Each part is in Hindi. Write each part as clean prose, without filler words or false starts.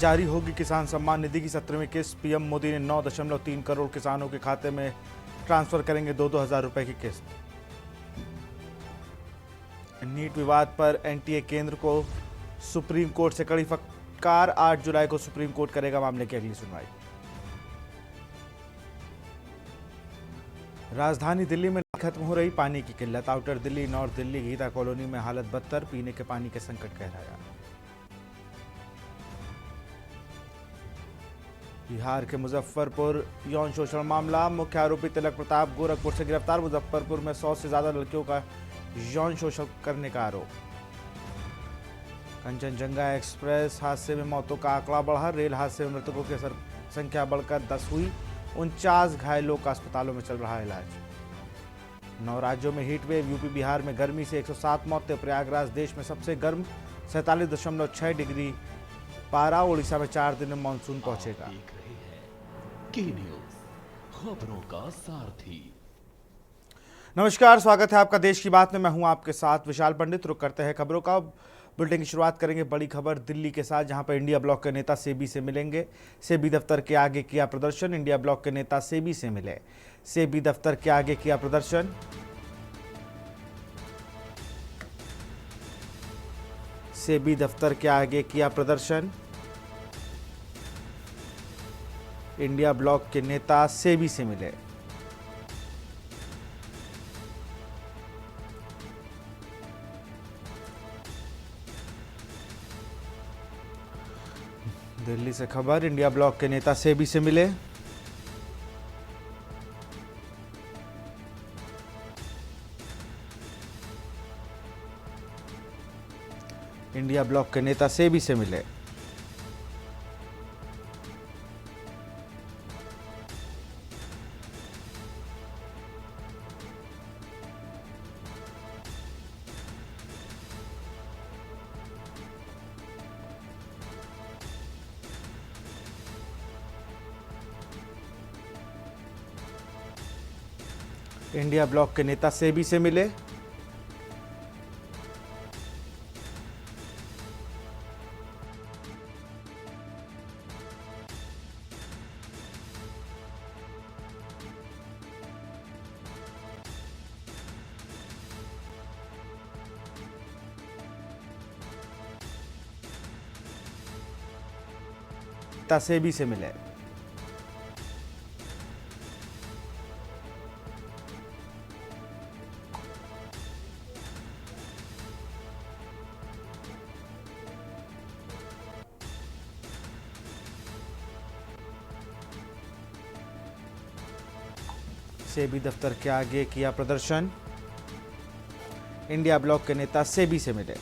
जारी होगी किसान सम्मान निधि की 17वीं किस्त। पीएम मोदी ने 9.3 करोड़ किसानों के खाते में ट्रांसफर करेंगे 2-2 हज़ार रुपए की किस्त। नीट विवाद पर एनटीए केंद्र को सुप्रीम कोर्ट से कड़ी फटकार। 8 जुलाई को सुप्रीम कोर्ट करेगा मामले की अगली सुनवाई। राजधानी दिल्ली में खत्म हो रही पानी की किल्लत। Outer Delhi, north Delhi, Geeta colony में हालत बदतर। पीने के पानी के संकट गहराया। बिहार के मुजफ्फरपुर यौन शोषण मामला। मुख्य आरोपी तिलक प्रताप गोरखपुर से गिरफ्तार। मुजफ्फरपुर में 100 से ज्यादा लड़कियों का यौन शोषण करने का आरोप। कंचनजंगा एक्सप्रेस हादसे में मौतों का आंकड़ा बढ़ा। रेल हादसे में मृतकों की संख्या बढ़कर 10 हुई। 49 घायलों का अस्पतालों में चल रहा इलाज। 9 राज्यों में हीट वेव। यूपी बिहार में गर्मी से 107 मौतें। प्रयागराज देश में सबसे गर्म 47.6 डिग्री पारा। ओडिशा में 4 दिन में मानसून पहुंचेगा। खबरों का सारथी। नमस्कार, स्वागत है आपका देश की बात में। मैं हूं आपके साथ विशाल पंडित। रुक करते हैं खबरों का। बुलेटिन की शुरुआत करेंगे बड़ी खबर दिल्ली के साथ, जहां पर इंडिया ब्लॉक के नेता सेबी से मिलेंगे। सेबी दफ्तर के आगे किया प्रदर्शन। इंडिया ब्लॉक के नेता सेबी से मिले। सेबी दफ्तर के आगे किया प्रदर्शन। सेबी दफ्तर के आगे किया प्रदर्शन। इंडिया ब्लॉक के नेता सेबी से मिले। दिल्ली से खबर, इंडिया ब्लॉक के नेता सेबी से मिले। इंडिया ब्लॉक के नेता सेबी से मिले। इंडिया ब्लॉक के नेता सेबी से मिले। सेबी से मिले। सेबी दफ्तर के आगे किया प्रदर्शन। इंडिया ब्लॉक के नेता सेबी से मिले।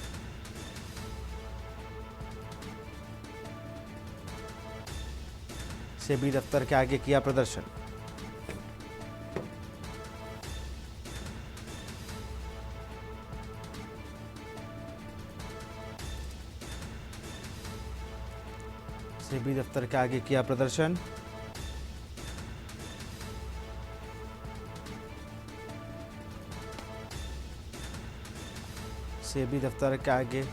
सेबी दफ्तर के आगे किया प्रदर्शन। सेबी दफ्तर के आगे किया प्रदर्शन। सेबी दफ्तर के आगे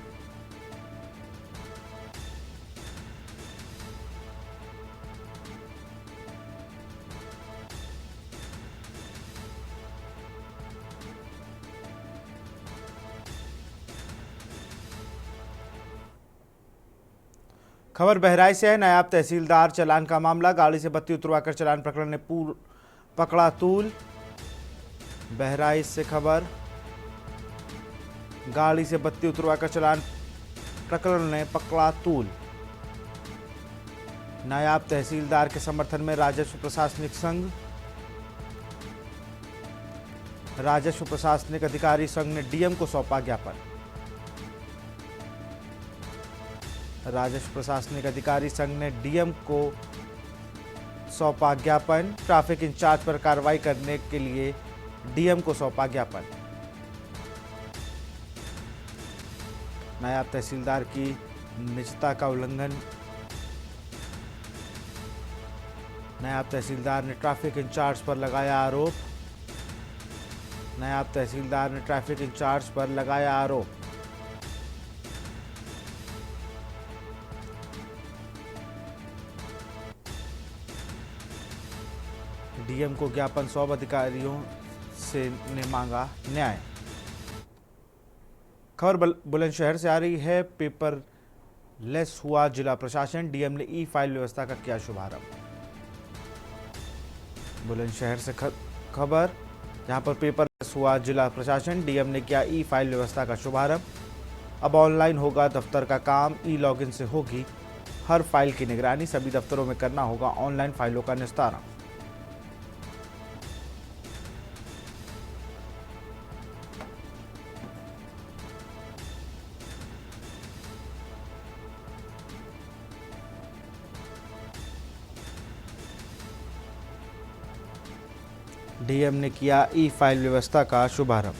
खबर बहराइच से है। नायब तहसीलदार चालान का मामला। गाड़ी से बत्ती उतरवाकर चालान प्रकरण ने पकड़ा तूल। बहराइच से खबर, गाड़ी से बत्ती उतरवाकर चालान प्रकरण ने पकड़ा तूल। नायब तहसीलदार के समर्थन में राजस्व प्रशासनिक संघ, राजस्व प्रशासनिक अधिकारी संघ ने डीएम को सौंपा ज्ञापन। राजस्व प्रशासनिक अधिकारी संघ ने डीएम को सौंपा ज्ञापन। ट्रैफिक इंचार्ज पर कार्रवाई करने के लिए डीएम को सौंपा ज्ञापन। नायब तहसीलदार की निजता का उल्लंघन। नायब तहसीलदार ने ट्रैफिक इंचार्ज पर लगाया आरोप। नायब तहसीलदार ने ट्रैफिक इंचार्ज पर लगाया आरोप। डीएम को ज्ञापन 100 अधिकारियों से ने मांगा न्याय। खबर बुलंदशहर से आ रही है। पेपर लेस हुआ जिला प्रशासन, डीएम ने ई फाइल व्यवस्था का किया शुभारंभ। बुलंदशहर से खबर, जहां पर पेपर लेस हुआ जिला प्रशासन, डीएम ने किया ई फाइल व्यवस्था का शुभारंभ। अब ऑनलाइन होगा दफ्तर का काम, ई लॉगिन से होगी हर फाइल की निगरानी, सभी दफ्तरों में करना होगा ऑनलाइन फाइलों का निस्तारण। डीएम ने किया ई फाइल व्यवस्था का शुभारंभ।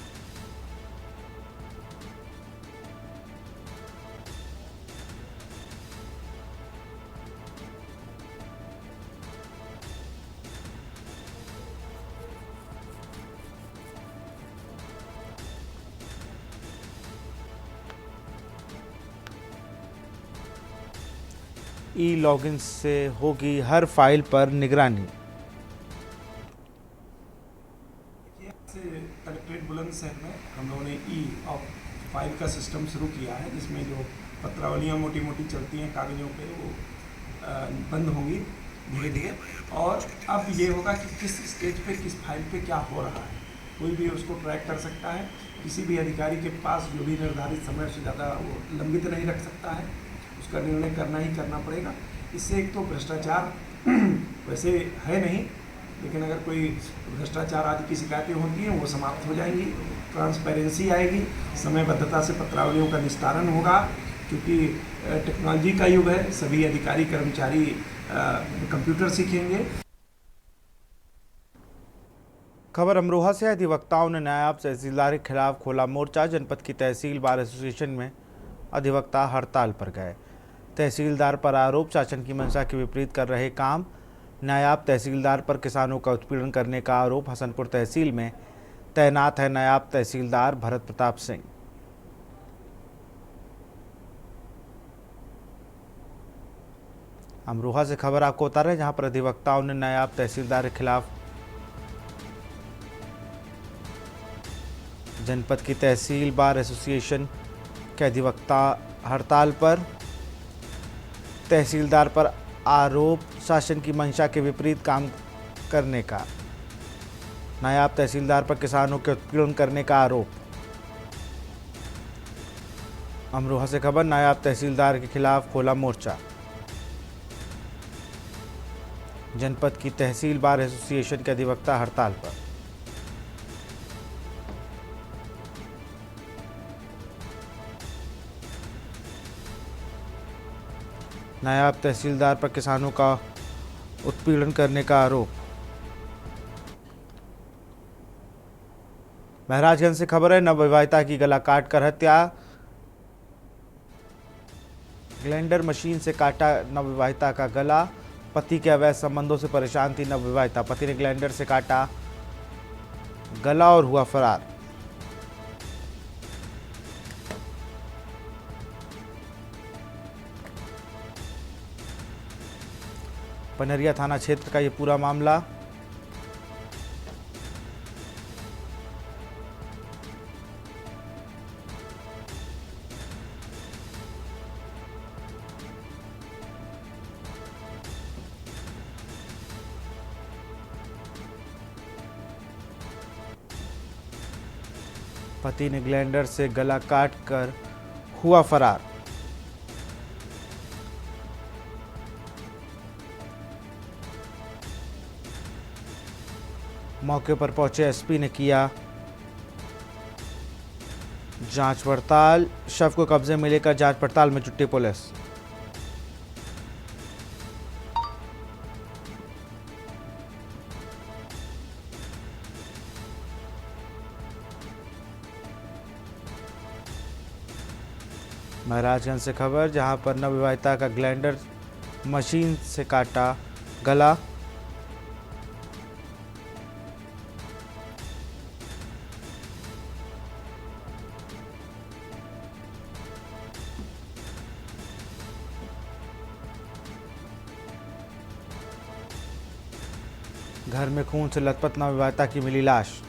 ई लॉगिन से होगी हर फाइल पर निगरानी। कलेक्ट्रेट बुलंदशहर में हम लोगों ने ई ऑफ फाइल का सिस्टम शुरू किया है, जिसमें जो पत्रावलियाँ मोटी मोटी चलती हैं कागज़ों पे वो बंद होंगी धीरे धीरे। और अब ये होगा कि किस स्टेज पे किस फाइल पे क्या हो रहा है, कोई भी उसको ट्रैक कर सकता है। किसी भी अधिकारी के पास जो भी निर्धारित समय से ज़्यादा वो लंबित नहीं रख सकता है, उसका निर्णय करना ही करना पड़ेगा। इससे एक तो भ्रष्टाचार वैसे है नहीं, लेकिन अगर कोई भ्रष्टाचार आदि की शिकायतें होती हैं वो समाप्त हो जाएंगी, ट्रांसपेरेंसी आएगी, समयबद्धता से पत्रावलियों का निस्तारण होगा। क्योंकि टेक्नोलॉजी का युग है, सभी अधिकारी कर्मचारी कंप्यूटर सीखेंगे। खबर अमरोहा से, अधिवक्ताओं ने नायब तहसीलदार के खिलाफ खोला मोर्चा। जनपद की तहसील बार एसोसिएशन में अधिवक्ता हड़ताल पर गए। तहसीलदार पर आरोप, शासन की मंशा के विपरीत कर रहे काम। नायब तहसीलदार पर किसानों का उत्पीड़न करने का आरोप। हसनपुर तहसील में तैनात है नायब तहसीलदार भरत प्रताप सिंह। अमरोहा से खबर आपको बता रहे हैं, जहां पर अधिवक्ताओं ने नायब तहसीलदार के खिलाफ जनपद की तहसील बार एसोसिएशन के अधिवक्ता हड़ताल पर। तहसीलदार पर आरोप, शासन की मंशा के विपरीत काम करने का। नायब तहसीलदार पर किसानों के उत्पीड़न करने का आरोप। अमरोहा से खबर, नायब तहसीलदार के खिलाफ खोला मोर्चा। जनपद की तहसील बार एसोसिएशन के अधिवक्ता हड़ताल पर। नायब तहसीलदार पर किसानों का उत्पीड़न करने का आरोप। महराजगंज से खबर है, नवविवाहिता की गला काटकर हत्या। ग्राइंडर मशीन से काटा नवविवाहिता का गला। पति के अवैध संबंधों से परेशान थी नवविवाहिता, पति ने ग्राइंडर से काटा गला और हुआ फरार। पनरिया थाना क्षेत्र का ये पूरा मामला। पति ने ग्राइंडर से गला काटकर हुआ फरार। मौके पर पहुंचे एसपी ने किया जांच पड़ताल। शव को कब्जे में लेकर जांच पड़ताल में जुटी पुलिस। महराजगंज से खबर, जहां पर नवविवाहिता का ग्राइंडर मशीन से काटा गला। घर में खून से लथपथ नवविवाहिता की मिली लाश।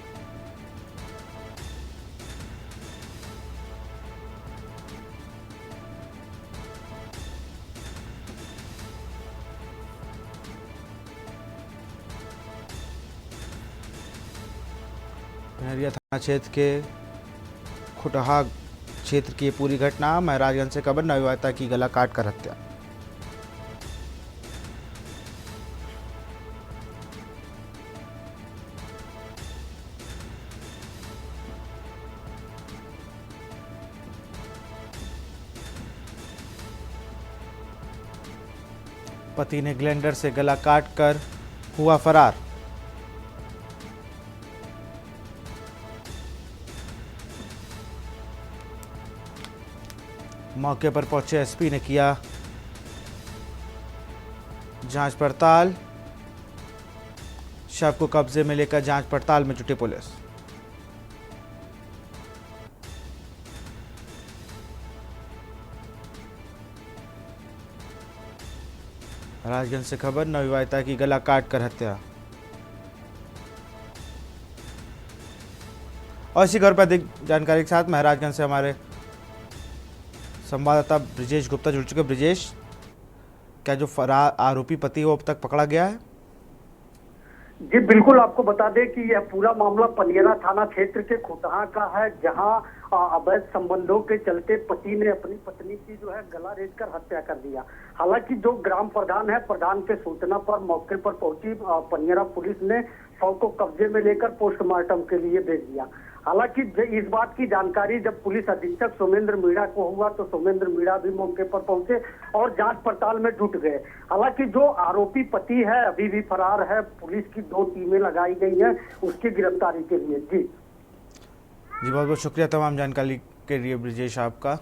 पिनरिया थाना क्षेत्र के खुटहा क्षेत्र की ये पूरी घटना। महाराजगंज से खबर, नवविवाहिता की गला काट कर हत्या। पति ने ग्लेंडर से गला काट कर हुआ फरार। मौके पर पहुंचे एसपी ने किया जांच पड़ताल। शव को कब्जे में लेकर जांच पड़ताल में जुटी पुलिस। राजगंज से खबर, नवविवाहिता की गला काट कर हत्या। और इसी खबर पर अधिक जानकारी के साथ महाराजगंज से हमारे संवाददाता ब्रिजेश गुप्ता जुड़ चुके। ब्रिजेश, क्या जो फरार आरोपी पति वो अब तक पकड़ा गया है? जी बिल्कुल, आपको बता दें कि यह पूरा मामला पनियरा थाना क्षेत्र के खुटहा का है, जहां अवैध संबंधों के चलते पति ने अपनी पत्नी की जो है गला रेत कर हत्या कर दिया। हालांकि जो ग्राम प्रधान है, प्रधान के सूचना पर मौके पर पहुंची पनियरा पुलिस ने शव को कब्जे में लेकर पोस्टमार्टम के लिए भेज दिया। हालांकि इस बात की जानकारी जब पुलिस अधीक्षक सोमेंद्र मीणा को हुआ तो सोमेंद्र मीणा भी मौके पर पहुंचे और जांच पड़ताल में जुट गए। हालांकि जो आरोपी पति है अभी भी फरार है। पुलिस की 2 टीमें लगाई गई हैं उसकी गिरफ्तारी के लिए। जी बहुत बहुत शुक्रिया तमाम जानकारी के लिए ब्रिजेश आपका।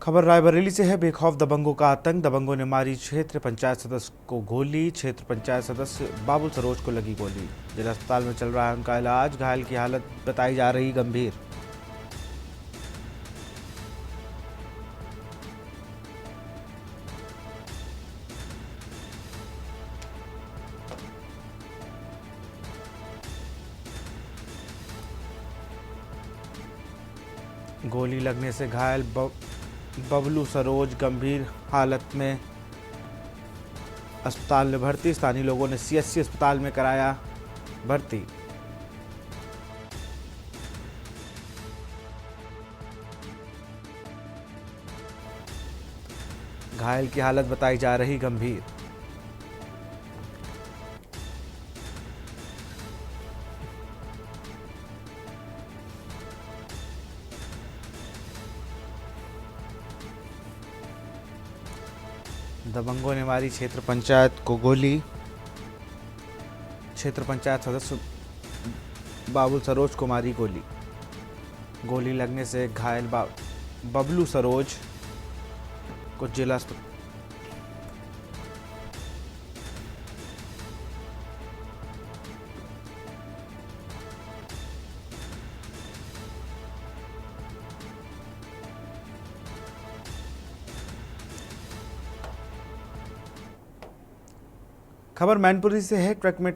खबर रायबरेली से है। बेखौफ दबंगों का आतंक। दबंगों ने मारी क्षेत्र पंचायत सदस्य को गोली। क्षेत्र पंचायत सदस्य बाबुल सरोज को लगी गोली। जिला अस्पताल में चल रहा है उनका इलाज। घायल की हालत बताई जा रही गंभीर। गोली लगने से घायल बबलू सरोज गंभीर हालत में अस्पताल में भर्ती। स्थानीय लोगों ने सीएससी अस्पताल में कराया भर्ती। घायल की हालत बताई जा रही गंभीर। दबंगों ने मारी क्षेत्र पंचायत को गोली। क्षेत्र पंचायत सदस्य बाबुल सरोज को मारी गोली। गोली लगने से घायल बबलू सरोज को जिला अस्पताल खबर मैनपुरी से है। ट्रक में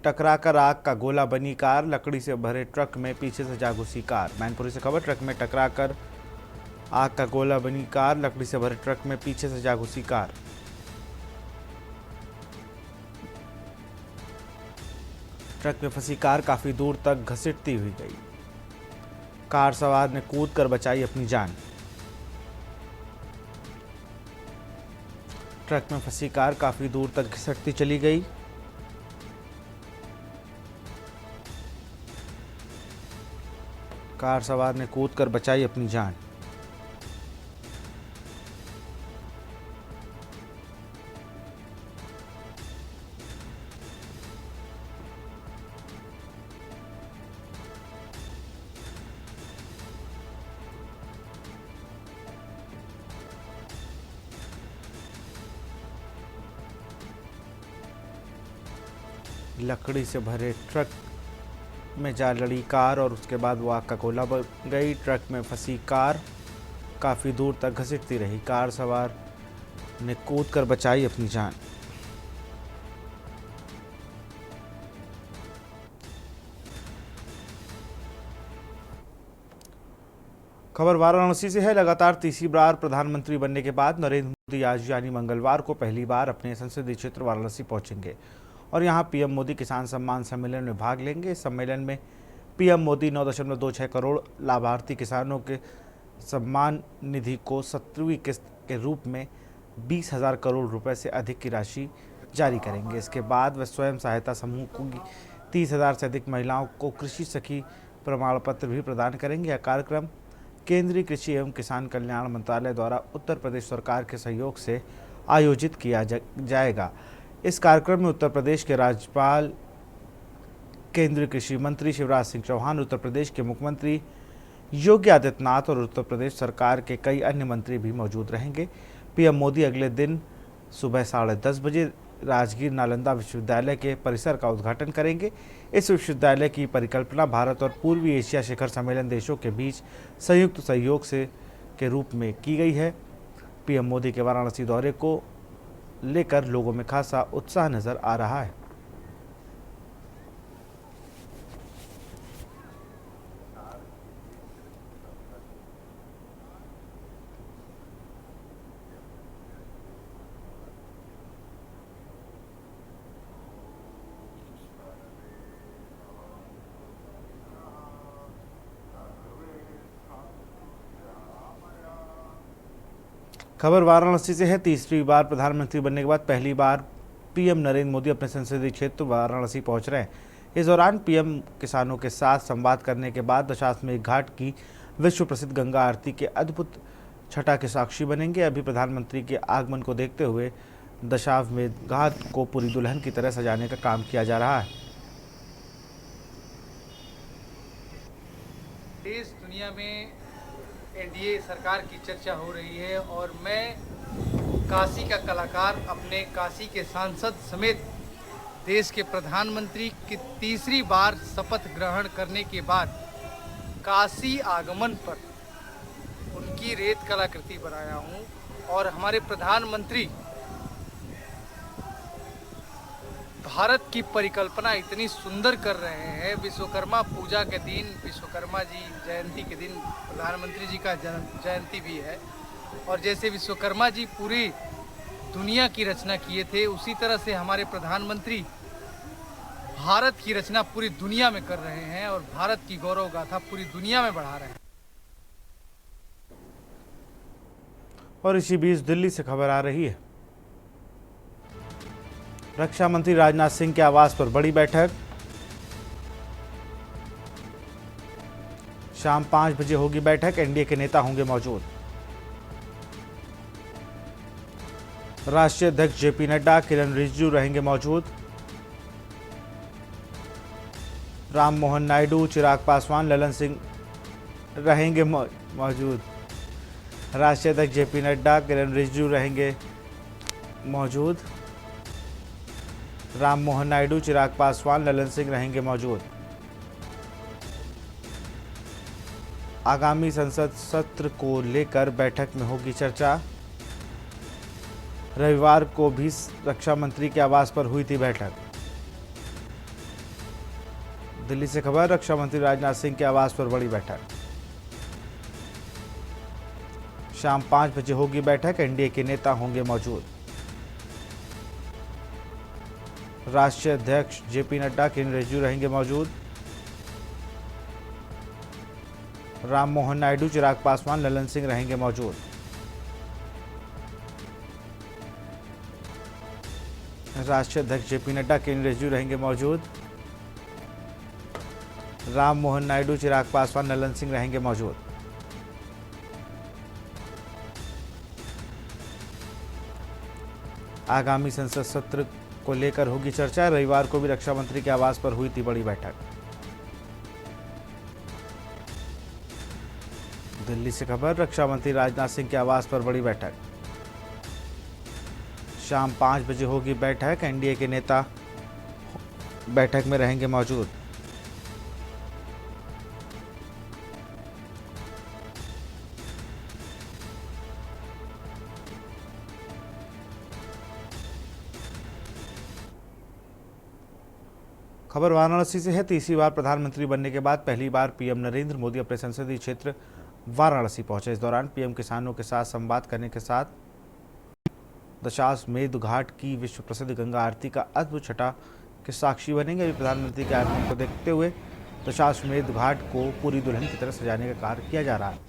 टकराकर आग का गोला बनी कार। लकड़ी से भरे ट्रक में पीछे से जा घुसी कार। मैनपुरी से खबर, ट्रक में टकराकर आग का गोला बनी कार। लकड़ी से भरे ट्रक में पीछे से जा घुसी कार। ट्रक में फंसी कार काफी दूर तक घसीटती हुई गई। कार सवार ने कूद कर बचाई अपनी जान। ट्रक में फंसी कार काफी दूर तक घिसटती चली गई। कार सवार ने कूद कर बचाई अपनी जान। लकड़ी से भरे ट्रक में जा लड़ी कार और उसके बाद वो आग का गोला बन गई। ट्रक में फंसी कार काफ़ी दूर तक घसीटती रही। कार सवार ने कूद कर बचाई अपनी जान। खबर वाराणसी से है। लगातार तीसरी बार प्रधानमंत्री बनने के बाद नरेंद्र मोदी आज यानी मंगलवार को पहली बार अपने संसदीय क्षेत्र वाराणसी पहुंचेंगे और यहां पीएम मोदी किसान सम्मान सम्मेलन में भाग लेंगे। इस सम्मेलन में पीएम मोदी 9.26 करोड़ लाभार्थी किसानों के सम्मान निधि को 17वीं किस्त के रूप में 20,000 करोड़ रुपए से अधिक की राशि जारी करेंगे। इसके बाद वे स्वयं सहायता समूह को 30,000 से अधिक महिलाओं को कृषि सखी प्रमाण पत्र भी प्रदान करेंगे। यह कार्यक्रम केंद्रीय कृषि एवं किसान कल्याण मंत्रालय द्वारा उत्तर प्रदेश सरकार के सहयोग से आयोजित किया जाएगा। इस कार्यक्रम में उत्तर प्रदेश के राज्यपाल, केंद्रीय कृषि मंत्री शिवराज सिंह चौहान, उत्तर प्रदेश के मुख्यमंत्री योगी आदित्यनाथ और उत्तर प्रदेश सरकार के कई अन्य मंत्री भी मौजूद रहेंगे। पीएम मोदी अगले दिन सुबह 10:30 बजे राजगीर नालंदा विश्वविद्यालय के परिसर का उद्घाटन करेंगे। इस विश्वविद्यालय की परिकल्पना भारत और पूर्वी एशिया शिखर सम्मेलन देशों के बीच संयुक्त सहयोग से के रूप में की गई है। पीएम मोदी के वाराणसी दौरे को लेकर लोगों में खासा उत्साह नजर आ रहा है। खबर वाराणसी से है। तीसरी बार प्रधानमंत्री बनने के बाद पहली बार पीएम नरेंद्र मोदी अपने संसदीय क्षेत्र वाराणसी पहुंच रहे हैं। इस दौरान पीएम किसानों के साथ संवाद करने के बाद दशाश्वमेध घाट की विश्व प्रसिद्ध गंगा आरती के अद्भुत छटा के साक्षी बनेंगे। अभी प्रधानमंत्री के आगमन को देखते हुए दशाश्वमेध घाट को पूरी दुल्हन की तरह सजाने का काम किया जा रहा है। देश दुनिया में एनडीए सरकार की चर्चा हो रही है और मैं काशी का कलाकार अपने काशी के सांसद समेत देश के प्रधानमंत्री की तीसरी बार शपथ ग्रहण करने के बाद काशी आगमन पर उनकी रेत कलाकृति बनाया हूं और हमारे प्रधानमंत्री भारत की परिकल्पना इतनी सुंदर कर रहे हैं। विश्वकर्मा पूजा के दिन, विश्वकर्मा जी जयंती के दिन प्रधानमंत्री जी का जयंती भी है और जैसे विश्वकर्मा जी पूरी दुनिया की रचना किए थे, उसी तरह से हमारे प्रधानमंत्री भारत की रचना पूरी दुनिया में कर रहे हैं और भारत की गौरव गाथा पूरी दुनिया में बढ़ा रहे हैं। और इसी बीच दिल्ली से खबर आ रही है। रक्षा मंत्री राजनाथ सिंह के आवास पर बड़ी बैठक। शाम 5 बजे होगी बैठक। एनडीए के नेता होंगे मौजूद। राष्ट्रीय अध्यक्ष जेपी नड्डा, किरण रिजिजू रहेंगे मौजूद। राम मोहन नायडू, चिराग पासवान, ललन सिंह रहेंगे मौजूद। राष्ट्रीय अध्यक्ष जेपी नड्डा, किरण रिजिजू रहेंगे मौजूद। राम मोहन नायडू, चिराग पासवान, ललन सिंह रहेंगे मौजूद। आगामी संसद सत्र को लेकर बैठक में होगी चर्चा। रविवार को भी रक्षा मंत्री के आवास पर हुई थी बैठक। दिल्ली से खबर, रक्षा मंत्री राजनाथ सिंह के आवास पर बड़ी बैठक। शाम 5 बजे होगी बैठक। एनडीए के नेता होंगे मौजूद। राष्ट्रीय अध्यक्ष जेपी नड्डा, किरण रिजिजू रहेंगे मौजूद। राम मोहन नायडू, चिराग पासवान, ललन सिंह रहेंगे मौजूद। राष्ट्रीय अध्यक्ष जेपी नड्डा, किरण रिजिजू रहेंगे मौजूद। राम मोहन नायडू, चिराग पासवान, ललन सिंह रहेंगे मौजूद। आगामी संसद सत्र को लेकर होगी चर्चा। रविवार को भी रक्षा मंत्री के आवास पर हुई थी बड़ी बैठक। दिल्ली से खबर, रक्षा मंत्री राजनाथ सिंह के आवास पर बड़ी बैठक। शाम 5 बजे होगी बैठक। एनडीए के नेता बैठक में रहेंगे मौजूद। खबर वाराणसी से है। तीसरी बार प्रधानमंत्री बनने के बाद पहली बार पीएम नरेंद्र मोदी अपने संसदीय क्षेत्र वाराणसी पहुंचे। इस दौरान पीएम किसानों के साथ संवाद करने के साथ दशाश्वमेध घाट की विश्व प्रसिद्ध गंगा आरती का अद्भुत छटा के साक्षी बनेंगे। अभी प्रधानमंत्री के आगमन को देखते हुए दशाश्वमेध घाट को पूरी दुल्हन की तरह सजाने का कार्य किया जा रहा है।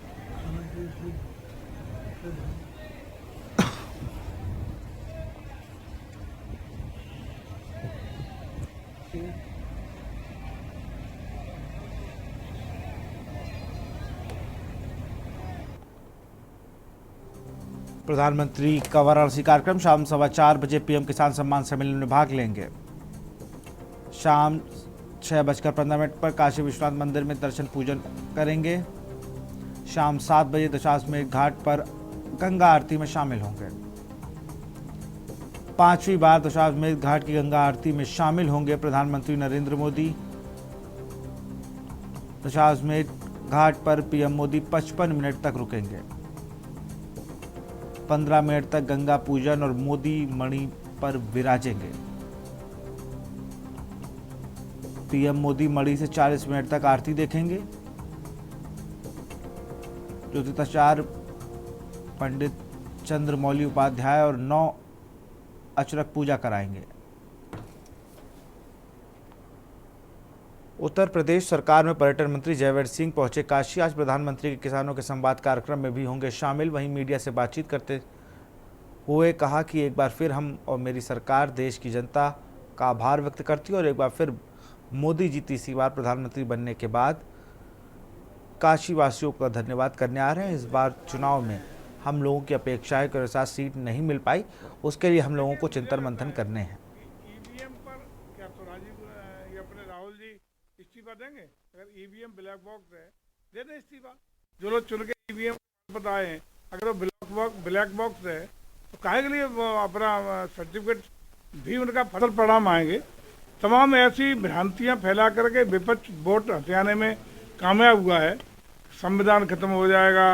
प्रधानमंत्री का वाराणसी कार्यक्रम शाम 4:15 बजे पीएम किसान सम्मान सम्मेलन में भाग लेंगे। शाम 6:15 पर काशी विश्वनाथ मंदिर में दर्शन पूजन करेंगे। शाम 7 बजे दशाश्वमेध घाट पर गंगा आरती में शामिल होंगे। 5वीं बार दशाश्वमेध घाट की गंगा आरती में शामिल होंगे प्रधानमंत्री नरेंद्र मोदी। दशाश्वमेध घाट पर पीएम मोदी 55 मिनट तक रुकेंगे। 15 मिनट तक गंगा पूजन और मोदी मणि पर विराजेंगे। पीएम मोदी मणि से 40 मिनट तक आरती देखेंगे। ज्योतिषाचार्य पंडित चंद्रमौली उपाध्याय और 9 अचरक पूजा कराएंगे। उत्तर प्रदेश सरकार में पर्यटन मंत्री जयवीर सिंह पहुंचे काशी। आज प्रधानमंत्री के किसानों के संवाद कार्यक्रम में भी होंगे शामिल। वहीं मीडिया से बातचीत करते हुए कहा कि एक बार फिर हम और मेरी सरकार देश की जनता का आभार व्यक्त करती है और एक बार फिर मोदी जी तीसरी बार प्रधानमंत्री बनने के बाद काशी वासियों का धन्यवाद करने आ रहे हैं। इस बार चुनाव में हम लोगों की अपेक्षाएं के अनुसार सीट नहीं मिल पाई, उसके लिए हम लोगों को चिंतन मंथन करने हैं। ईवीएम पर क्या तो राजीव ये अपने राहुल जी इस्तीफा देंगे? अगर ईवीएम ब्लैक बॉक्स है दे दें इस्तीफा। जो लोग चुन के ईवीएम बताए हैं, अगर वो ब्लैक बॉक्स है तो काहे के लिए अपना सर्टिफिकेट भी उनका फसल परिणाम आएंगे। तमाम ऐसी भ्रांतियां फैला करके विपक्ष वोट हथियाने में कामयाब हुआ है। संविधान खत्म हो जाएगा,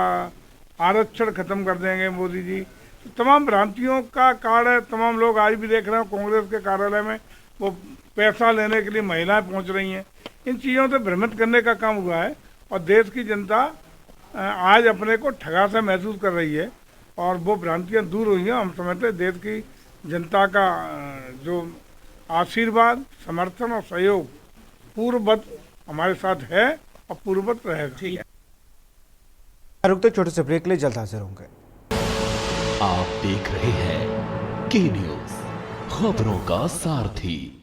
आरक्षण खत्म कर देंगे मोदी जी, तो तमाम भ्रांतियों का कारण है। तमाम लोग आज भी देख रहे हैं कांग्रेस के कार्यालय में वो पैसा लेने के लिए महिलाएं पहुंच रही हैं। इन चीज़ों से भ्रमित करने का काम हुआ है और देश की जनता आज अपने को ठगा सा महसूस कर रही है और वो भ्रांतियां दूर हुई हैं। हम समझते हैं देश की जनता का जो आशीर्वाद, समर्थन और सहयोग पूर्ववत हमारे साथ है और पूर्ववत रहेगा। ठीक है, रुकते छोटे से ब्रेक ले, जल्द हाजिर होंगे। आप देख रहे हैं के न्यूज, खबरों का सारथी।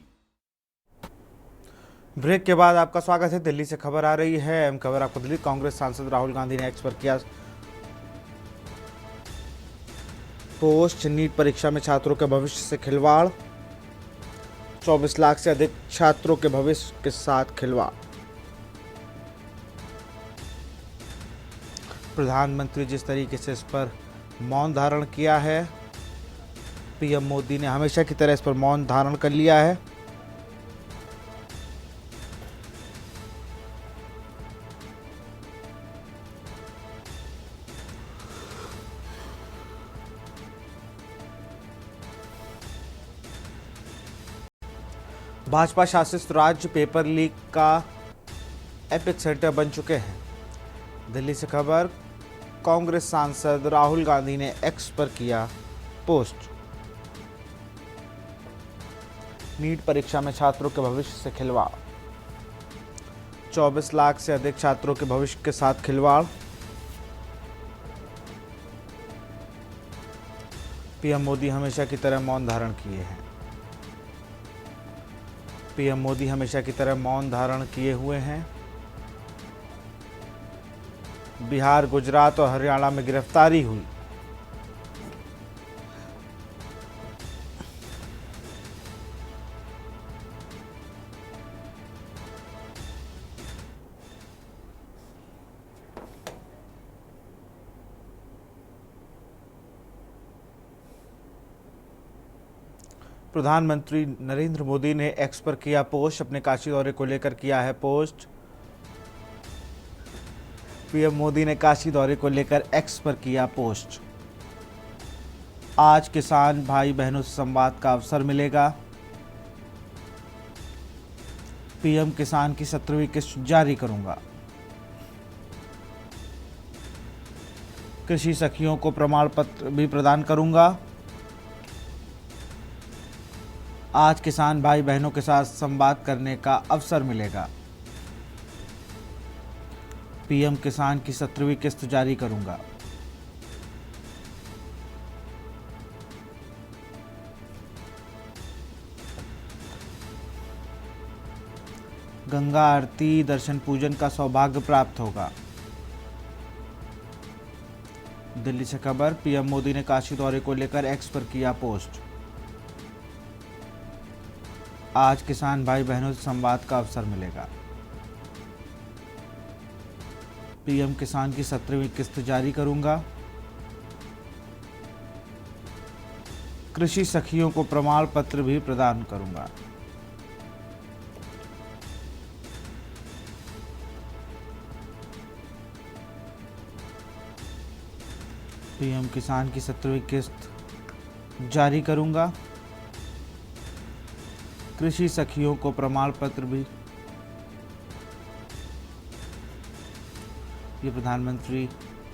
ब्रेक के बाद आपका स्वागत है। दिल्ली से खबर आ रही है। अहम खबर आपको दिल्ली कांग्रेस सांसद राहुल गांधी ने एक्स पर किया पोस्ट। नीट परीक्षा में छात्रों के भविष्य से खिलवाड़, 24 लाख से अधिक छात्रों के भविष्य के साथ खिलवाड़। प्रधानमंत्री जिस तरीके से इस पर मौन धारण किया है, पीएम मोदी ने हमेशा की तरह इस पर मौन धारण कर लिया है। भाजपा शासित राज्य पेपर लीक का एपिक सेंटर बन चुके हैं। दिल्ली से खबर, कांग्रेस सांसद राहुल गांधी ने एक्स पर किया पोस्ट। नीट परीक्षा में छात्रों के भविष्य से खिलवाड़, 24 लाख से अधिक छात्रों के भविष्य के साथ खिलवाड़। पीएम मोदी हमेशा की तरह मौन धारण किए हैं। पीएम मोदी हमेशा की तरह मौन धारण किए हुए हैं। बिहार, गुजरात और हरियाणा में गिरफ्तारी हुई। प्रधानमंत्री नरेंद्र मोदी ने एक्स पर किया पोस्ट। अपने काशी दौरे को लेकर किया है पोस्ट। पीएम मोदी ने काशी दौरे को लेकर एक्स पर किया पोस्ट। आज किसान भाई बहनों से संवाद का अवसर मिलेगा। पीएम किसान की 17वीं किस्त जारी करूंगा। कृषि सखियों को प्रमाण पत्र भी प्रदान करूंगा। आज किसान भाई बहनों के साथ संवाद करने का अवसर मिलेगा। पीएम किसान की 17वीं किस्त जारी करूंगा। गंगा आरती दर्शन पूजन का सौभाग्य प्राप्त होगा। दिल्ली से खबर, पीएम मोदी ने काशी दौरे को लेकर एक्स पर किया पोस्ट। आज किसान भाई बहनों से संवाद का अवसर मिलेगा। पीएम किसान की 17वीं किस्त जारी करूंगा। कृषि सखियों को प्रमाण पत्र भी प्रदान करूंगा। पीएम किसान की 17वीं किस्त जारी करूंगा। कृषि सखियों को प्रमाण पत्र भी। ये प्रधानमंत्री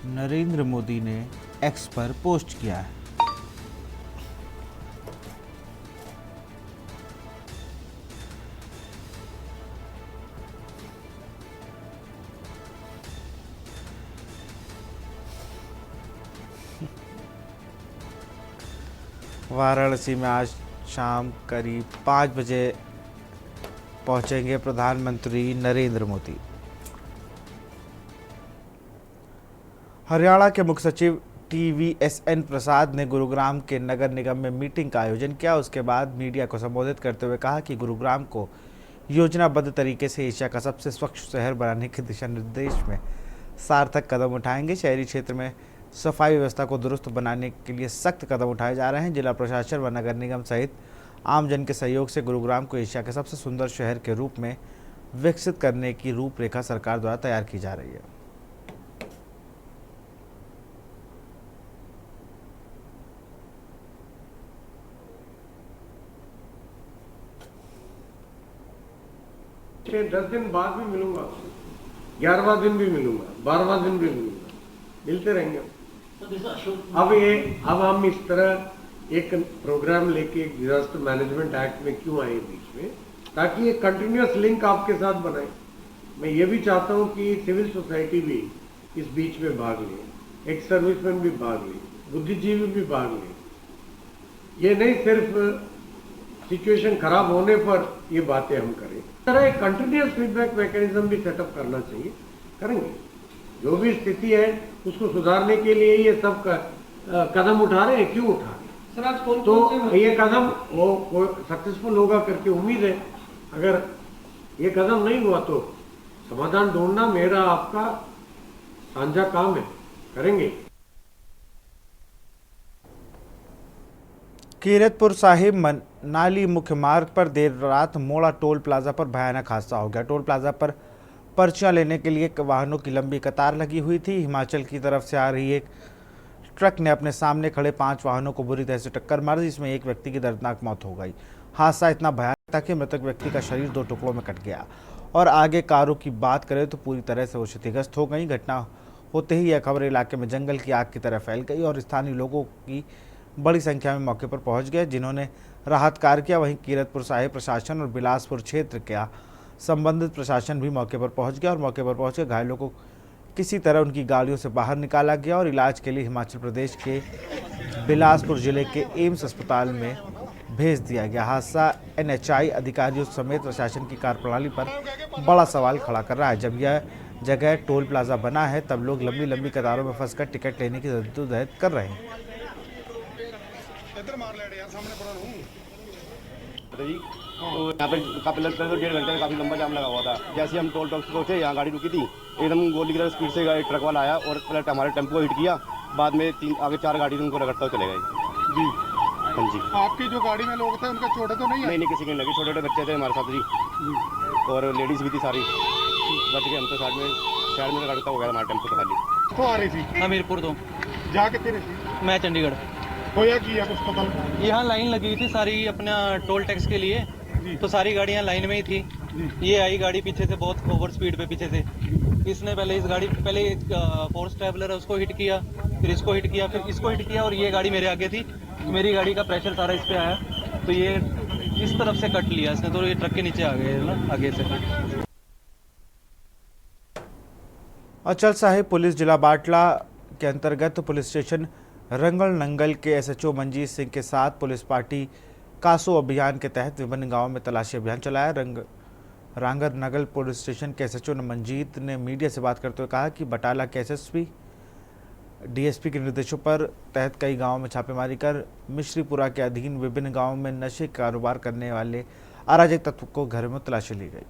नरेंद्र मोदी ने एक्स पर पोस्ट किया है। वाराणसी में आज शाम करीब 5 बजे पहुंचेंगे प्रधानमंत्री नरेंद्र मोदी। हरियाणा के मुख्य सचिव TVSN प्रसाद ने गुरुग्राम के नगर निगम में मीटिंग का आयोजन किया। उसके बाद मीडिया को संबोधित करते हुए कहा कि गुरुग्राम को योजनाबद्ध तरीके से एशिया का सबसे स्वच्छ शहर बनाने के दिशा निर्देश में सार्थक कदम उठाएंगे। शहरी क्षेत्र में सफाई व्यवस्था को दुरुस्त बनाने के लिए सख्त कदम उठाए जा रहे हैं। जिला प्रशासन व नगर निगम सहित आमजन के सहयोग से गुरुग्राम को एशिया के सबसे सुंदर शहर के रूप में विकसित करने की रूपरेखा सरकार द्वारा तैयार की जा रही है। मैं 10 दिन बाद भी मिलूंगा, 11वां दिन भी मिलूंगा, 12वां दिन भी मिलूंगा, मिलते रहेंगे। अब हम इस तरह एक प्रोग्राम लेके डिजास्टर मैनेजमेंट एक्ट में क्यों आए बीच में, ताकि ये कंटिन्यूअस लिंक आपके साथ बनाए। मैं ये भी चाहता हूँ कि सिविल सोसाइटी भी इस बीच में भाग ले, एक सर्विसमैन भी भाग ले, बुद्धिजीवी भी भाग ले। ये नहीं सिर्फ सिचुएशन खराब होने पर ये बातें हम करें। इस तरह एक कंटिन्यूअस फीडबैक मैकेनिज्म भी सेटअप करना चाहिए, करेंगे। जो भी स्थिति है उसको सुधारने के लिए ये सब कदम उठा रहे हैं। क्यों उठा रहे हैं सर? आज तो ये कदम वो सक्सेसफुल होगा करके उम्मीद है। अगर ये कदम नहीं हुआ तो समाधान ढूंढना मेरा आपका साझा काम है, करेंगे। कीरतपुर साहिब मनाली मुख्य मार्ग पर देर रात मोड़ा टोल प्लाजा पर भयानक हादसा हो गया। टोल प्लाजा पर पर्चियां लेने के लिए वाहनों की लंबी कतार लगी हुई थी। हिमाचल की तरफ से आ रही एक ट्रक ने अपने सामने खड़े 5 वाहनों को बुरी तरह से टक्कर मार दी, जिसमें एक व्यक्ति की दर्दनाक मौत हो गई। हादसा इतना भयानक था कि मृतक व्यक्ति का शरीर 2 टुकड़ों में कट गया। और आगे कारों की बात करें तो पूरी तरह से वो क्षतिग्रस्त हो गई। घटना होते ही यह खबर इलाके में जंगल की आग की तरह फैल गई और स्थानीय लोगों की बड़ी संख्या में मौके पर पहुंच गए, जिन्होंने राहत कार्य किया। वहीं कीरतपुर साहिब प्रशासन और बिलासपुर क्षेत्र का संबंधित प्रशासन भी मौके पर पहुंच गया और मौके पर पहुंचकर घायलों को किसी तरह उनकी गाड़ियों से बाहर निकाला गया और इलाज के लिए हिमाचल प्रदेश के बिलासपुर जिले के एम्स अस्पताल में भेज दिया गया। हादसा NHI अधिकारियों समेत प्रशासन की कार्यप्रणाली पर बड़ा सवाल खड़ा कर रहा है। जब यह जगह टोल प्लाजा बना है तब लोग लंबी लंबी कतारों में फंसकर टिकट लेने की जद्दोजहद कर रहे हैं। तो यहाँ पे काफी लगता है, 1.5 घंटे में काफी लंबा जाम लगा हुआ था। जैसे हम टोल टैक्स पहुंचे, यहाँ गाड़ी रुकी थी, एकदम गोली की तरह स्पीड से ट्रक वाला आया और पहले हमारे टेम्पो को हिट किया। बाद में आगे 4 गाड़ी उनको रगड़ता हुए चले गए जी। हाँ जी। आपकी जो गाड़ी में लोग थे उनके चोटें तो नहीं है? नहीं, किसी के नहीं लगी। छोटे छोटे बच्चे थे हमारे साथ जी और लेडीज भी थी सारी, बच गए। हम तो शहर में रगड़ता हो गया हमारा टेम्पो तो खाली। तो आ रही थी हमीरपुर तो जा के तेरे थी? मैं चंडीगढ़। होया किया कुछ पता? यहाँ लाइन लगी हुई थी सारी अपना टोल टैक्स के लिए, तो सारी गाड़ियाँ लाइन में ही थी। ये आई गाड़ी पीछे से बहुत ओवर स्पीड पे पीछे से। इसने पहले इस गाड़ी पहले एक फोर्स ट्रैवलर है उसको हिट किया, फिर इसको हिट किया, फिर इसको हिट किया और ये गाड़ी मेरे आगे थी। मेरी गाड़ी का प्रेशर सारा इस पे आया तो ये इस तरफ से कट लिया इसने, तो ये ट्रक के नीचे आ गए ना आगे से। अचल साहिब पुलिस जिला बाटला के अंतर्गत पुलिस स्टेशन रंगल नंगल के एसएचओ मंजीत सिंह के साथ पुलिस पार्टी कासो अभियान के तहत विभिन्न गांवों में तलाशी अभियान चलाया। रांगर नगल पुलिस स्टेशन के एसएचओ मंजीत ने मीडिया से बात करते हुए कहा कि बटाला के एसएसपी डीएसपी के निर्देशों पर तहत कई गांवों में छापेमारी कर मिश्रीपुरा के अधीन विभिन्न गांवों में नशे कारोबार करने वाले अराजक तत्व को घर में तलाशी ली गई।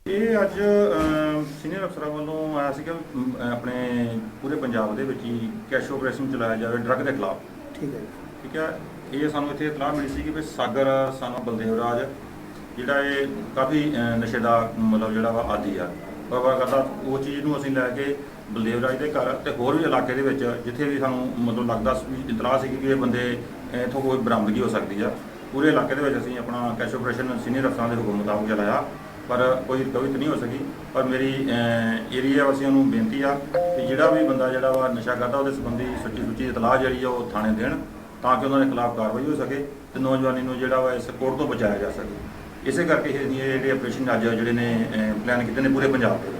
ਇਹ ਅੱਜ ਸੀਨੀਅਰ ਅਫਸਰਾਂ ਵੱਲੋਂ ਆਇਆ ਸੀਗਾ ਆਪਣੇ ਪੂਰੇ ਪੰਜਾਬ ਦੇ ਵਿੱਚ ਹੀ ਕੈਸ਼ ਆਪਰੇਸ਼ਨ ਚਲਾਇਆ ਜਾਵੇ ਡਰੱਗ ਦੇ ਖਿਲਾਫ। ਠੀਕ ਹੈ ਇਹ ਸਾਨੂੰ ਇੱਥੇ ਇਤਲਾਹ ਮਿਲੀ ਸੀ ਕਿ ਵੀ ਸਾਗਰ ਸਾਨੂੰ ਬਲਦੇਵ ਰਾਜ ਜਿਹੜਾ ਇਹ ਕਾਫੀ ਨਸ਼ੇ ਦਾ ਮਤਲਬ ਜਿਹੜਾ ਵਾ ਆਦੀ ਆ ਕਾਰੋਬਾਰ ਕਰਦਾ। ਉਹ ਚੀਜ਼ ਨੂੰ ਅਸੀਂ ਲੈ ਕੇ ਬਲਦੇਵ ਰਾਜ ਦੇ ਘਰ ਤੇ ਹੋਰ ਵੀ ਇਲਾਕੇ ਦੇ ਵਿੱਚ ਜਿੱਥੇ ਵੀ ਸਾਨੂੰ ਮਤਲਬ ਲੱਗਦਾ ਸੀ ਇਤਲਾਹ ਸੀ ਕਿ ਇਹ ਬੰਦੇ ਇੱਥੋਂ ਕੋਈ ਬਰਾਮਦਗੀ ਹੋ ਸਕਦੀ ਆ, ਪੂਰੇ ਇਲਾਕੇ ਦੇ ਵਿੱਚ ਅਸੀਂ ਆਪਣਾ ਕੈਸ਼ ਆਪਰੇਸ਼ਨ ਸੀਨੀਅਰ ਅਫਸਰਾਂ ਦੇ ਹੁਕਮ ਮੁਤਾਬਕ ਚਲਾਇਆ पर कोई रिकवरी तो नहीं हो सकी। पर मेरी एरिया वासियों को बेनती आ कि जोड़ा भी बंदा जोड़ा वा नशा करता वो संबंधी सच्ची सुच्ची इतलाह जी वो थाने देन ताकि उन्होंने खिलाफ कार्रवाई हो सके तो नौजवानी को जोड़ा वा इस कोर्ट तो बचाया जा सके। इस करके ये ऑपरेशन अज जोड़े ने प्लान किए ने पूरे पंजाब के।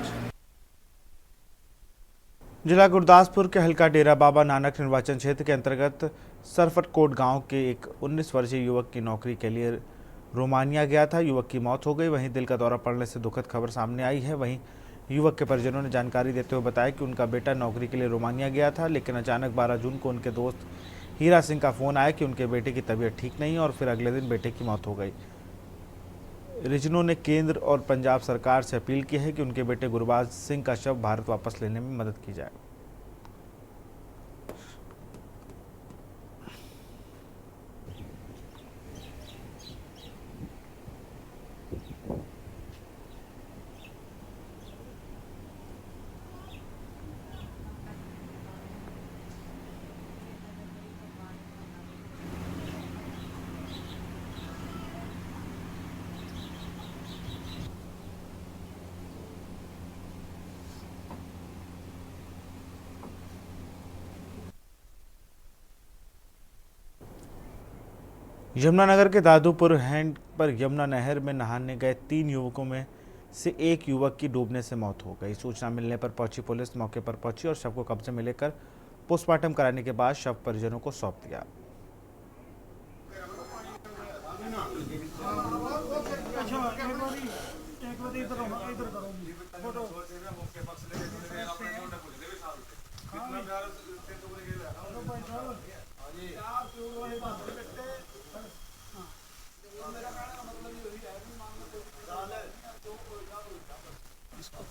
जिला गुरदासपुर के हल्का डेरा बाबा नानक निर्वाचन क्षेत्र के अंतर्गत सरफटकोट गांव के एक 19 वर्षीय युवक की नौकरी के लिए रोमानिया गया था। युवक की मौत हो गई। वहीं दिल का दौरा पड़ने से दुखद खबर सामने आई है। वहीं युवक के परिजनों ने जानकारी देते हुए बताया कि उनका बेटा नौकरी के लिए रोमानिया गया था, लेकिन अचानक 12 जून को उनके दोस्त हीरा सिंह का फ़ोन आया कि उनके बेटे की तबीयत ठीक नहीं और फिर अगले दिन बेटे की मौत हो गई। परिजनों ने केंद्र और पंजाब सरकार से अपील की है कि उनके बेटे गुरबाज सिंह का शव भारत वापस लेने में मदद की जाए। यमुनानगर के दादूपुर हैंड पर यमुना नहर में नहाने गए 3 युवकों में से एक युवक की डूबने से मौत हो गई। सूचना मिलने पर पहुंची पुलिस मौके पर पहुंची और शव को कब्जे में लेकर पोस्टमार्टम कराने के बाद शव परिजनों को सौंप दिया।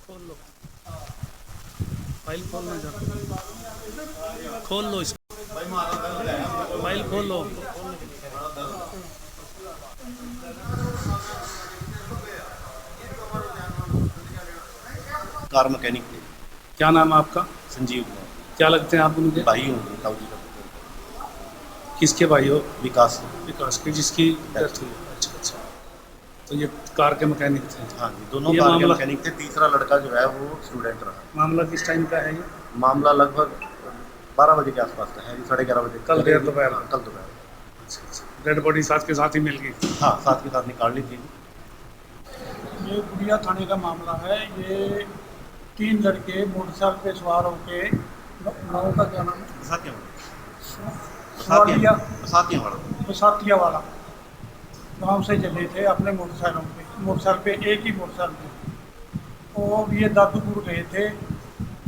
खोल लो फाइल खोलना खोल लो इसको फाइल खोल लो। कार मैकेनिक थे। क्या नाम है आपका? संजीव क्या लगते हैं आप उनके? भाई होंगे ताऊ जी का। किसके भाई हो? विकास के जिसकी डेथ हुई। अच्छा अच्छा, तो ये कार के मैकेनिक थे? हाँ जी, दोनों कार के मैकेनिक थे। तीसरा लड़का जो है वो स्टूडेंट रहा। मामला किस टाइम का है ये? मामला लगभग 12 बजे के आसपास का है, 11:30 बजे। कल देर दोपहर? कल दोपहर। अच्छा अच्छा, डेड बॉडी साथ के साथ ही मिल गई? हाँ, साथ के साथ निकाल ली थी। ये गुड़िया थाने का मामला है। ये 3 लड़के मोटरसाइकिल पे सवार होके, गाँव का क्या नाम है? बसातिया वाला गांव से चले थे अपने मोटरसाइकिल पे, एक ही मोटरसाइकिल पे। और ये दादूपुर गए थे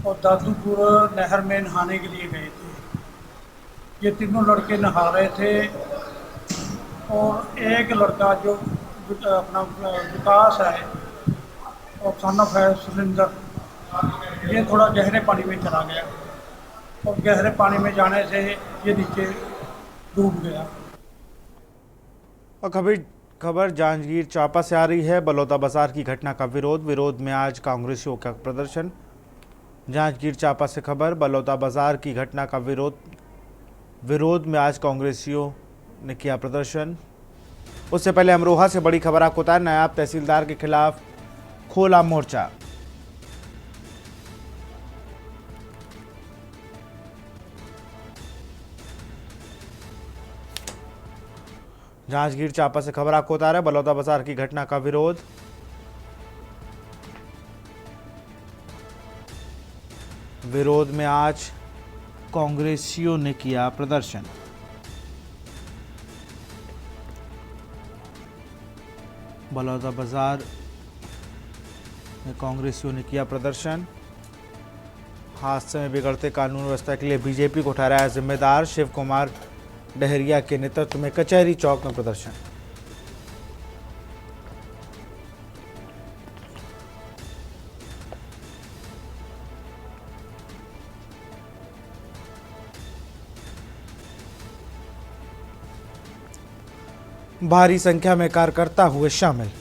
और दादूपुर नहर में नहाने के लिए गए थे। ये तीनों लड़के नहा रहे थे और एक लड़का जो अपना विकास है और सन ऑफ है सुरेंद्र, ये थोड़ा गहरे पानी में चला गया और गहरे पानी में जाने से ये नीचे डूब गया। और खबर जांजगीर चांपा से आ रही है। बलौदा बाजार की घटना का विरोध में आज कांग्रेसियों का प्रदर्शन। जांजगीर चांपा से खबर, बलौदा बाजार की घटना का विरोध में आज कांग्रेसियों ने किया प्रदर्शन। उससे पहले अमरोहा से बड़ी खबर आपको बता, नायब तहसीलदार के खिलाफ खोला मोर्चा। जांजगीर चांपा से खबर आपको बता रहे, बलौदा बाजार की घटना का विरोध में आज कांग्रेसियों ने किया प्रदर्शन। बलौदा बाजार में कांग्रेसियों ने किया प्रदर्शन। हादसे में बिगड़ते कानून व्यवस्था के लिए बीजेपी को ठहराया जिम्मेदार। शिव कुमार डहरिया के नेतृत्व में कचहरी चौक में प्रदर्शन। भारी संख्या में कार्यकर्ता हुए शामिल।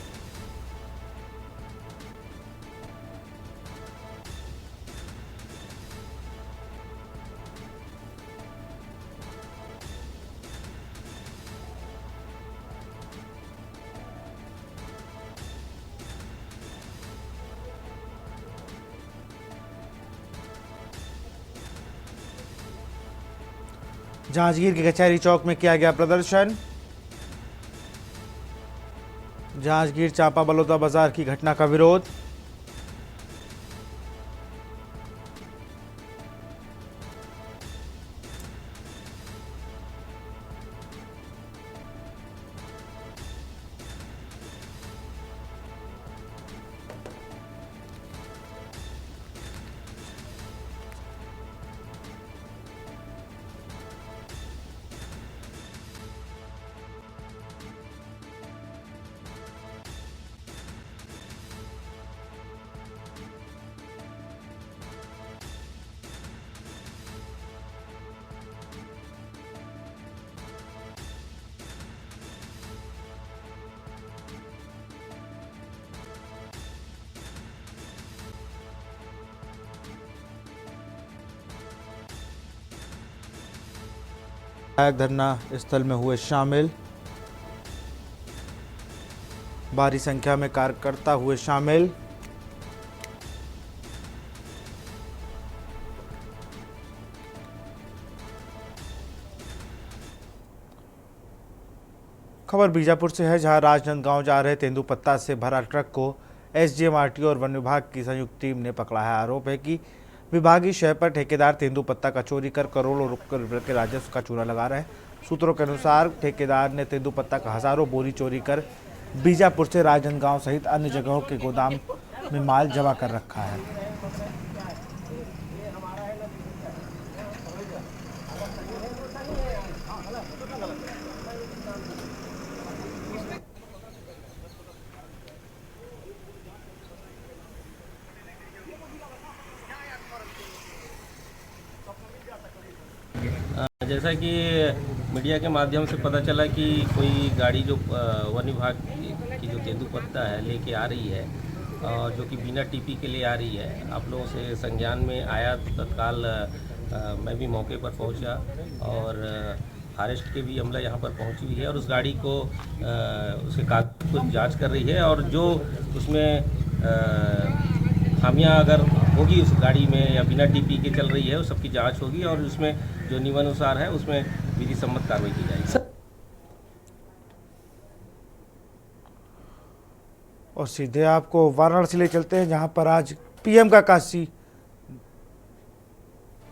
जांजगीर के कचहरी चौक में किया गया प्रदर्शन। जांजगीर चांपा बलौदा बाजार की घटना का विरोध। धरना स्थल में हुए शामिल। भारी संख्या में कार्यकर्ता हुए शामिल। खबर बीजापुर से है, जहां राजनांदगांव जा रहे तेंदुपत्ता से भरा ट्रक को एसडीएम आरटीओ और वन विभाग की संयुक्त टीम ने पकड़ा है। आरोप है कि विभागीय शय पर ठेकेदार तेंदुपत्ता का चोरी कर करोड़ों रुपए के राजस्व का चूना लगा रहे हैं। सूत्रों के अनुसार ठेकेदार ने तेंदुपत्ता का हजारों बोरी चोरी कर बीजापुर से राजनांदगांव सहित अन्य जगहों के गोदाम में माल जमा कर रखा है। जैसा कि मीडिया के माध्यम से पता चला कि कोई गाड़ी जो वन विभाग की जो तेंदुपत्ता है लेके आ रही है, जो कि बिना टीपी के लिए आ रही है, आप लोगों से संज्ञान में आया। तत्काल मैं भी मौके पर पहुंचा और फॉरेस्ट के भी अमला यहाँ पर पहुंची हुई है और उस गाड़ी को उसके कागज को जाँच कर रही है और जो उसमें खामियां अगर होगी उस गाड़ी में या बिना टीपी के चल रही है, उस सबकी जांच होगी और उसमें जो नियमानुसार है उसमें विधि सम्मत कार्रवाई की जाएगी। और सीधे आपको वाराणसी ले चलते हैं, जहां पर आज पीएम का काशी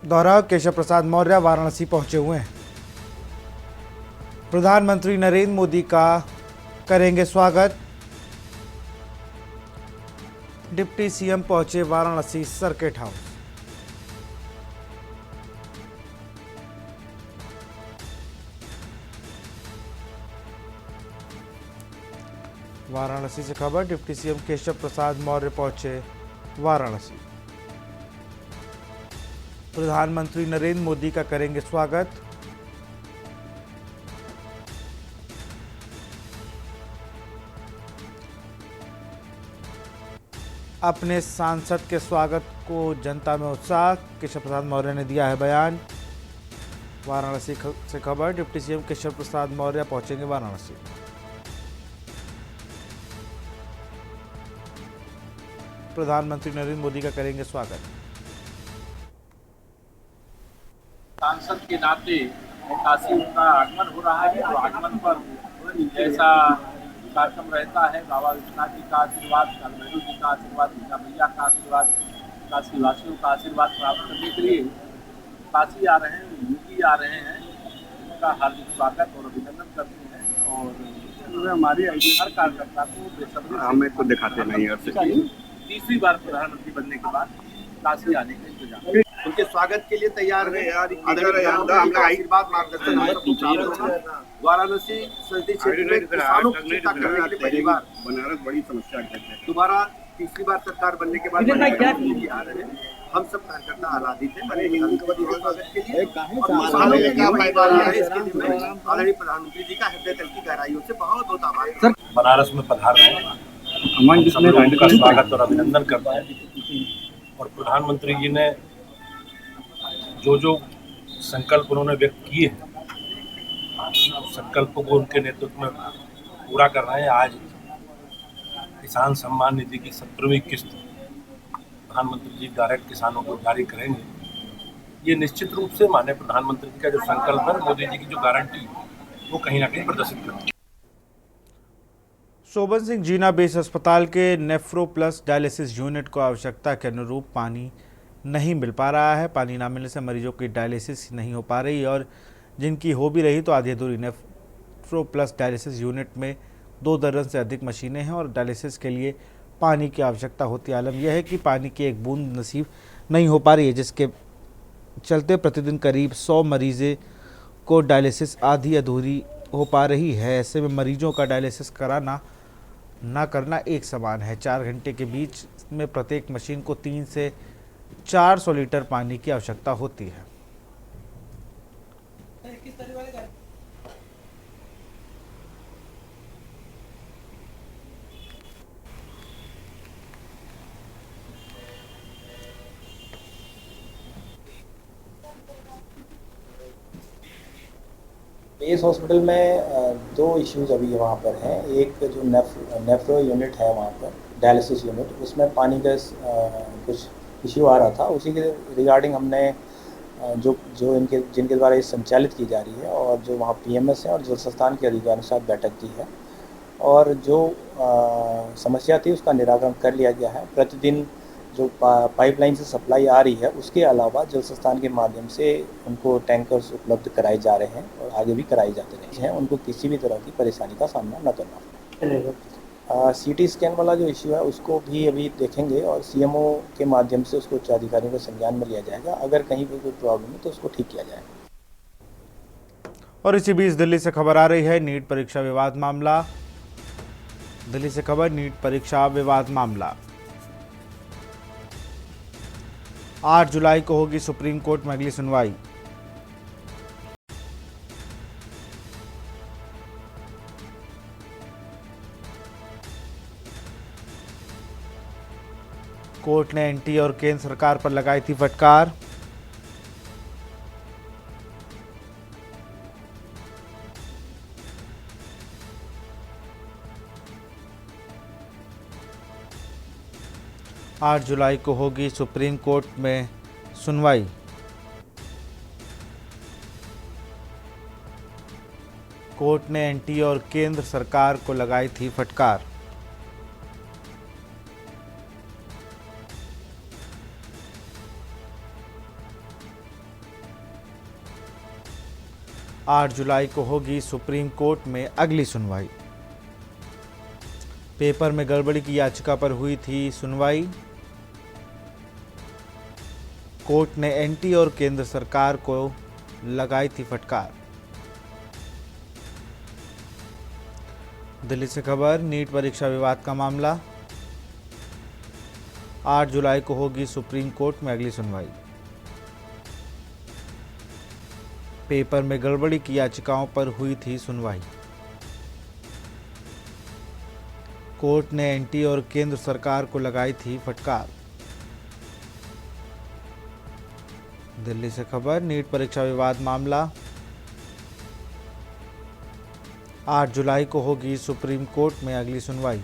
दौरा। केशव प्रसाद मौर्य वाराणसी पहुंचे हुए हैं। प्रधानमंत्री नरेंद्र मोदी का करेंगे स्वागत। डिप्टी सीएम पहुंचे वाराणसी सर्किट हाउस। वाराणसी से खबर, डिप्टी सीएम केशव प्रसाद मौर्य पहुंचे वाराणसी। प्रधानमंत्री नरेंद्र मोदी का करेंगे स्वागत। अपने सांसद के स्वागत को जनता में उत्साह, केशव प्रसाद मौर्य ने दिया है बयान। वाराणसी से खबर, डिप्टी सीएम केशव प्रसाद मौर्य पहुंचेंगे वाराणसी। प्रधानमंत्री नरेंद्र मोदी का करेंगे स्वागत। सांसद के नाते काशी उनका आगमन हो रहा है और आगमन पर जैसा कार्यक्रम रहता है, बाबा विश्वनाथ जी का आशीर्वाद, कालभैरव जी का आशीर्वाद, मीना भैया का आशीर्वाद, काशी वासियों का आशीर्वाद प्राप्त करने के लिए काशी आ रहे हैं, यूपी आ रहे हैं। उनका हार्दिक स्वागत और अभिनंदन करते हैं और हमारी हर कार्यकर्ता को बेसब्री हमें तो दिखाते नहीं। तीसरी बार प्रधानमंत्री बनने के बाद काशी आने का इंतजाम, उनके स्वागत के लिए तैयार है। आशीर्वाद मार्गदर्शन वाराणसी संसदीय क्षेत्र में किसानों की चिंता करने के लिए पहली बार बनारस बड़ी समस्या है। दोबारा तीसरी बार सरकार बनने के बाद आ रहे हैं। हम सब कार्यकर्ता आह्लादित हैं स्वागत के लिए। किसानों के क्या फायदा है इसके लिए मैं आदरणीय प्रधानमंत्री जी का हृदय तल की गहराइयों से बहुत बहुत आभार। बनारस में पधार रहे हैं, सब लोग उनका स्वागत और अभिनंदन करते हैं। और प्रधानमंत्री जी ने जो संकल्प उन्होंने व्यक्त किए हैं, संकल्पों को उनके नेतृत्व में पूरा कर रहे हैं। आज किसान सम्मान निधि की 17वीं किस्त प्रधानमंत्री जी डायरेक्ट किसानों को जारी करेंगे। ये निश्चित रूप से माननीय प्रधानमंत्री जी का जो संकल्प है, मोदी जी की जो गारंटी वो कहीं ना कहीं प्रदर्शित करती है। शोभन सिंह जीना बेस अस्पताल के नेफ्रो प्लस डायलिसिस यूनिट को आवश्यकता के अनुरूप पानी नहीं मिल पा रहा है। पानी ना मिलने से मरीजों की डायलिसिस नहीं हो पा रही और जिनकी हो भी रही तो आधी अधूरी। नेफ्रो प्लस डायलिसिस यूनिट में 2 दर्जन से अधिक मशीनें हैं और डायलिसिस के लिए पानी की आवश्यकता होती है। आलम यह है कि पानी की एक बूंद नसीब नहीं हो पा रही है, जिसके चलते प्रतिदिन करीब 100 मरीज़ें को डायलिसिस आधी अधूरी हो पा रही है। ऐसे में मरीजों का डायलिसिस कराना ना करना एक समान है। 4 घंटे के बीच में प्रत्येक मशीन को 300 से 400 लीटर पानी की आवश्यकता होती है। बेस हॉस्पिटल में 2 इश्यूज अभी वहाँ पर हैं। एक जो नेफ्रो यूनिट है वहाँ पर, डायलिसिस यूनिट, उसमें पानी का कुछ इश्यू आ रहा था। उसी के रिगार्डिंग हमने जो जिनके द्वारा ये संचालित की जा रही है और जो वहाँ पीएमएस है और जल संस्थान के अधिकारियों के साथ बैठक की है और जो समस्या थी उसका निराकरण कर लिया गया है। प्रतिदिन जो पाइपलाइन से सप्लाई आ रही है उसके अलावा जल संस्थान के माध्यम से उनको टैंकर्स उपलब्ध कराए जा रहे हैं और आगे भी कराए जाते रहे हैं। उनको किसी भी तरह की परेशानी का सामना न करना। सीटी स्कैन वाला जो इश्यू है उसको भी अभी देखेंगे और सीएमओ के माध्यम से उसको उच्च अधिकारियों के संज्ञान में लिया जाएगा। अगर कहीं भी कोई प्रॉब्लम है तो उसको ठीक किया जाएगा। और इसी बीच दिल्ली से खबर आ रही है, नीट परीक्षा विवाद मामला। दिल्ली से खबर, नीट परीक्षा विवाद मामला 8 जुलाई को होगी सुप्रीम कोर्ट में अगली सुनवाई। कोर्ट ने एनटी और केंद्र सरकार पर लगाई थी फटकार। आठ जुलाई को होगी सुप्रीम कोर्ट में सुनवाई। कोर्ट ने एनटी और केंद्र सरकार को लगाई थी फटकार। आठ जुलाई को होगी सुप्रीम कोर्ट में अगली सुनवाई। पेपर में गड़बड़ी की याचिका पर हुई थी सुनवाई। कोर्ट ने एनटी और केंद्र सरकार को लगाई थी फटकार। दिल्ली से खबर, नीट परीक्षा विवाद का मामला 8 जुलाई को होगी सुप्रीम कोर्ट में अगली सुनवाई। पेपर में गड़बड़ी की याचिकाओं पर हुई थी सुनवाई। कोर्ट ने एनटीए और केंद्र सरकार को लगाई थी फटकार। दिल्ली से खबर, नीट परीक्षा विवाद मामला 8 जुलाई को होगी सुप्रीम कोर्ट में अगली सुनवाई।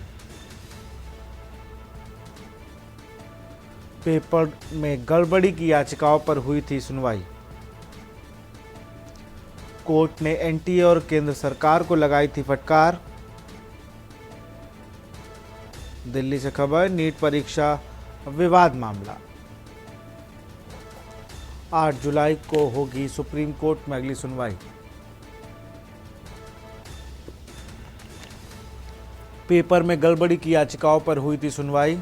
पेपर में गड़बड़ी की याचिकाओं पर हुई थी सुनवाई। कोर्ट ने एनटीए और केंद्र सरकार को लगाई थी फटकार। दिल्ली से खबर, नीट परीक्षा विवाद मामला 8 जुलाई को होगी सुप्रीम कोर्ट में अगली सुनवाई। पेपर में गड़बड़ी की याचिकाओं पर हुई थी सुनवाई।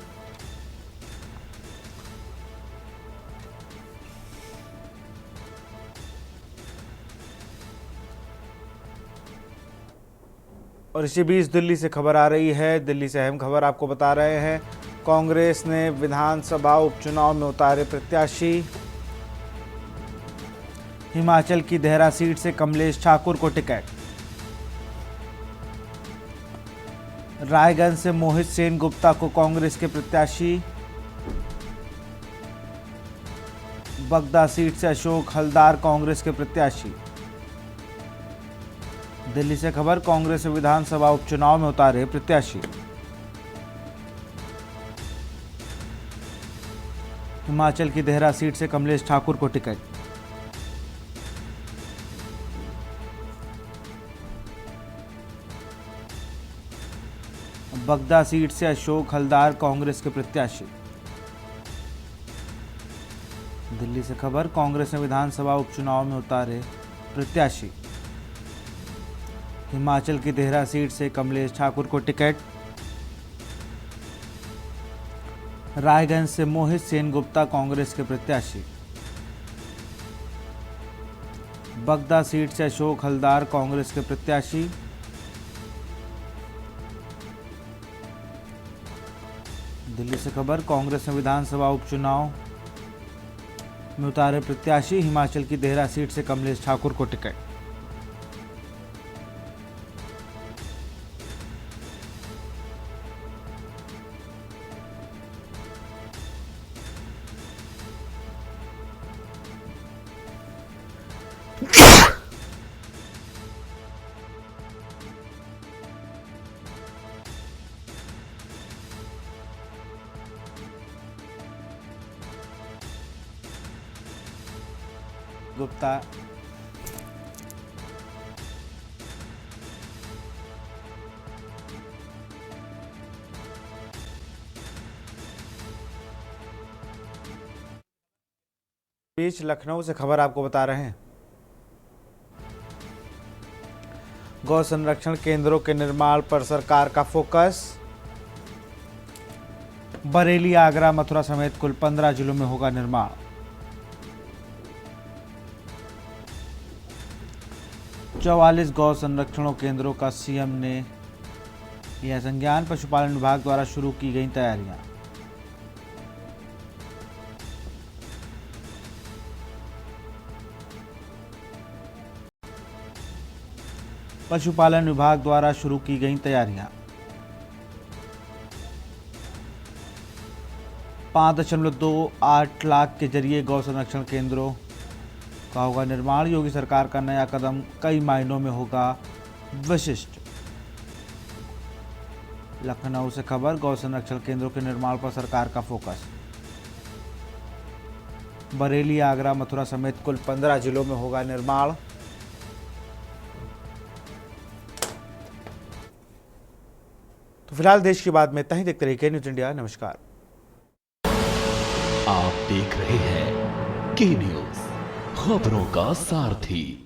और इसी बीच दिल्ली से खबर आ रही है। दिल्ली से अहम खबर आपको बता रहे हैं। कांग्रेस ने विधानसभा उपचुनाव में उतारे प्रत्याशी। हिमाचल की देहरा सीट से कमलेश ठाकुर को टिकट। रायगंज से मोहित सेन गुप्ता को कांग्रेस के प्रत्याशी। बगदा सीट से अशोक हलदार कांग्रेस के प्रत्याशी। दिल्ली से खबर, कांग्रेस विधानसभा उपचुनाव में उतारे प्रत्याशी। हिमाचल की देहरा सीट से कमलेश ठाकुर को टिकट। बगदा सीट से अशोक हलदार कांग्रेस के प्रत्याशी। दिल्ली से खबर, कांग्रेस ने विधानसभा उपचुनाव में उतारे प्रत्याशी। हिमाचल की देहरा सीट से कमलेश ठाकुर को टिकट। रायगंज से मोहित सेन गुप्ता कांग्रेस के प्रत्याशी। बगदा सीट से अशोक हलदार कांग्रेस के प्रत्याशी। दिल्ली से खबर, कांग्रेस ने विधानसभा उपचुनाव में उतारे प्रत्याशी। हिमाचल की देहरा सीट से कमलेश ठाकुर को टिकट। गुप्ता बीच लखनऊ से खबर आपको बता रहे हैं। गौ संरक्षण केंद्रों के निर्माण पर सरकार का फोकस। बरेली, आगरा, मथुरा समेत कुल 15 जिलों में होगा निर्माण। 44 गौ संरक्षण केंद्रों का सीएम ने यह संज्ञान। पशुपालन विभाग द्वारा शुरू की गई तैयारियां। पशुपालन विभाग द्वारा शुरू की गई तैयारियां। 5.28 लाख के जरिए गौ संरक्षण केंद्रों का होगा निर्माण। योगी सरकार का नया कदम कई मायनों में होगा विशिष्ट। लखनऊ से खबर, गौ संरक्षण केंद्रों के निर्माण पर सरकार का फोकस। बरेली, आगरा, मथुरा समेत कुल 15 जिलों में होगा निर्माण। तो फिलहाल देश की बात में इतना ही। देखते रहिए न्यूज़ इंडिया। नमस्कार। आप देख रहे हैं के न्यूज़, खबरों का सारथी।